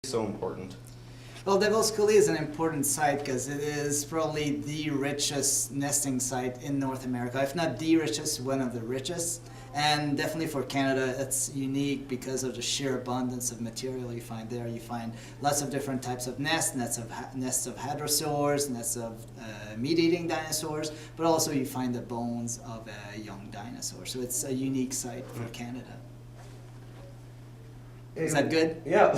So important? Well, Devil's Coulee is an important site because it is probably the richest nesting site in North America, if not the richest, one of the richest. And definitely for Canada, it's unique because of the sheer abundance of material you find there. You find lots of different types of nests, nests of hadrosaurs, nests of meat-eating dinosaurs, but also you find the bones of a young dinosaur. So it's a unique site for Canada. Is that good? Yeah.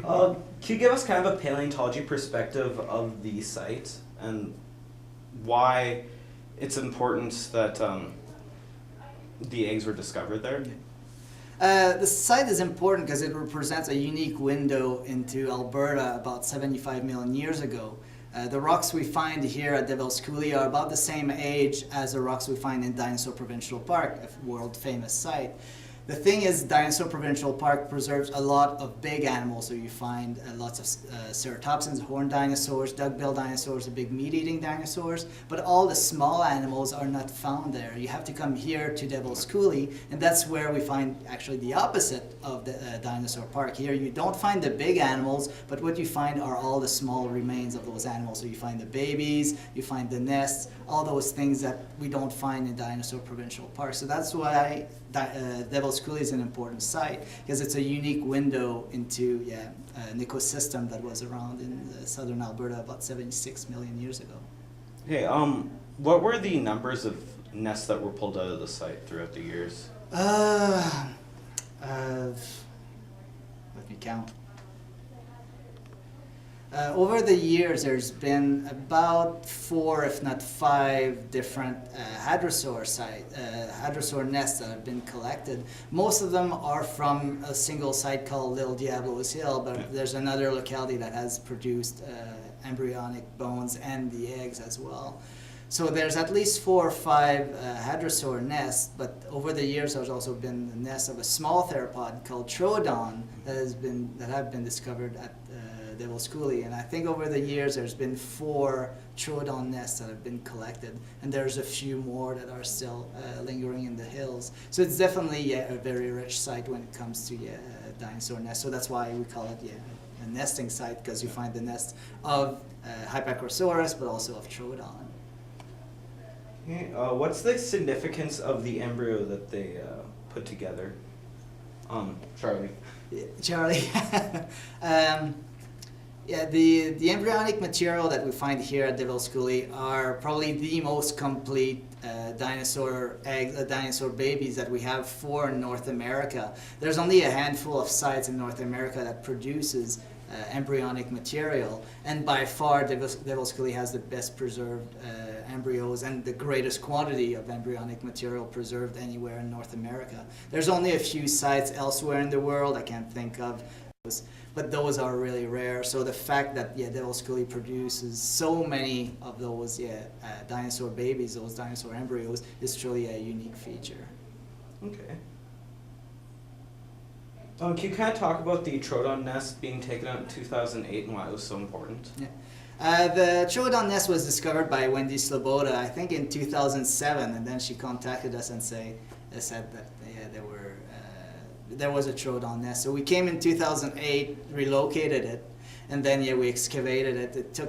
Can you give us kind of a paleontology perspective of the site and why it's important that the eggs were discovered there? The site is important because it represents a unique window into Alberta about 75 million years ago. The rocks we find here at Devil's Coulee are about the same age as the rocks we find in Dinosaur Provincial Park, a world-famous site. The thing is, Dinosaur Provincial Park preserves a lot of big animals, so you find lots of ceratopsians, horned dinosaurs, duck-billed dinosaurs, the big meat-eating dinosaurs, but all the small animals are not found there. You have to come here to Devil's Coulee, and that's where we find actually the opposite of the Dinosaur Park. Here you don't find the big animals, but what you find are all the small remains of those animals. So you find the babies, you find the nests, all those things that we don't find in Dinosaur Provincial Park. So that's why Devil's Coulee is an important site, because it's a unique window into an ecosystem that was around in southern Alberta about 76 million years ago. Okay, what were the numbers of nests that were pulled out of the site throughout the years? Let me count. Over the years, there's been about 4, if not 5, different hadrosaur nests that have been collected. Most of them are from a single site called Little Diablo's Hill, but there's another locality that has produced embryonic bones and the eggs as well. So there's at least 4 or 5 hadrosaur nests, but over the years there's also been the nest of a small theropod called Troodon that have been discovered at Devil's Coulee, and I think over the years there's been 4 Troodon nests that have been collected, and there's a few more that are still lingering in the hills. So it's definitely a very rich site when it comes to dinosaur nests. So that's why we call it a nesting site, because you find the nests of Hypacrosaurus, but also of Troodon. Okay, what's the significance of the embryo that they put together? Charlie. Charlie. The embryonic material that we find here at Devil's Coulee are probably the most complete dinosaur babies that we have for North America. There's only a handful of sites in North America that produces embryonic material, and by far Devil's Coulee has the best preserved embryos and the greatest quantity of embryonic material preserved anywhere in North America. There's only a few sites elsewhere in the world I can't think of, but those are really rare. So the fact that Devil's Coulee produces so many of those dinosaur babies, those dinosaur embryos, is truly a unique feature. Okay. Can you kind of talk about the Troodon nest being taken out in 2008 and why it was so important? Yeah. The Troodon nest was discovered by Wendy Sloboda, I think in 2007, and then she contacted us and said that there was a Troodon nest. So we came in 2008, relocated it, and then we excavated it.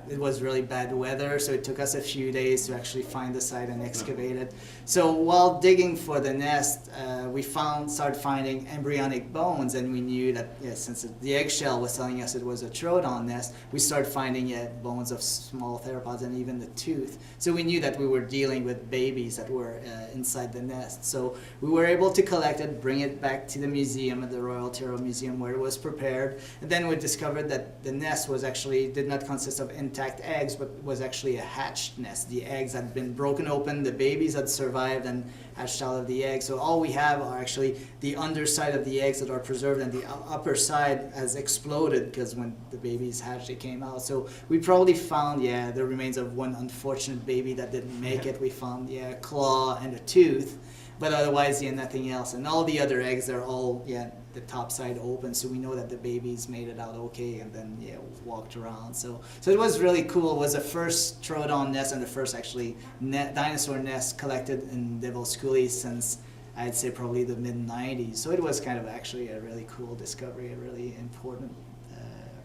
It was really bad weather, so it took us a few days to actually find the site and excavate it. So while digging for the nest, we started finding embryonic bones, and we knew that since the eggshell was telling us it was a Troodon nest, we started finding bones of small theropods and even the tooth. So we knew that we were dealing with babies that were inside the nest. So we were able to collect it, bring it back to the museum at the Royal Tyrrell Museum where it was prepared, and then we discovered that the nest did not consist of intact eggs, but was actually a hatched nest. The eggs had been broken open, the babies had survived and hatched out of the eggs. So all we have are actually the underside of the eggs that are preserved, and the upper side has exploded because when the babies hatched, they came out. So we probably found the remains of one unfortunate baby that didn't make it. We found a claw and a tooth, but otherwise nothing else. And all the other eggs are all the top side open, so we know that the babies made it out okay and then walked around. So it was really cool. It was the first Troodon nest and the first actually dinosaur nest collected in Devil's Coulee since I'd say probably the mid-90s. So it was kind of actually a really cool discovery, a really important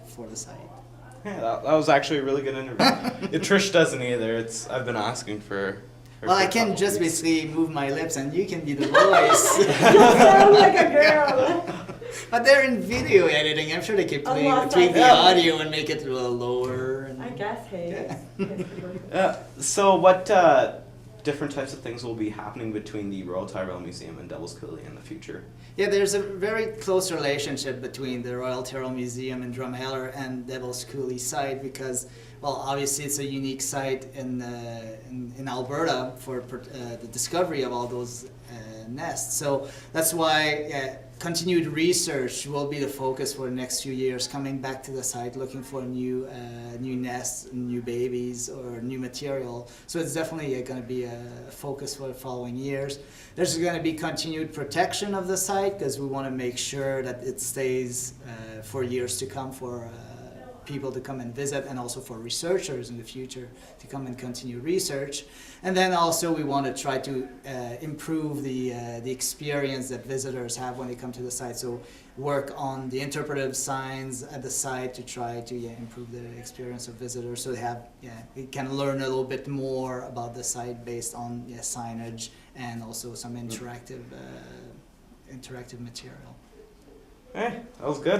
for the site. Yeah, that was actually a really good interview. Trish doesn't either. I've been asking for her. Well, for I a can couple just weeks. basically move my lips and you can be the voice. You sound like a girl. But they're in video editing. I'm sure they could Unless tweak I- the audio and make it a little lower. And I guess, hey. So what different types of things will be happening between the Royal Tyrrell Museum and Devil's Coulee in the future? Yeah, there's a very close relationship between the Royal Tyrrell Museum in Drumheller and Devil's Coulee site because, well, obviously it's a unique site in Alberta for the discovery of all those nests. So that's why continued research will be the focus for the next few years, coming back to the site, looking for new nests, new babies, or new material. So it's definitely going to be a focus for the following years. There's going to be continued protection of the site because we want to make sure that it stays for years to come for people to come and visit, and also for researchers in the future to come and continue research. And then also we want to try to improve the experience that visitors have when they come to the site. So work on the interpretive signs at the site to try to improve the experience of visitors, so they can learn a little bit more about the site based on signage and also some interactive material. Hey, that was good.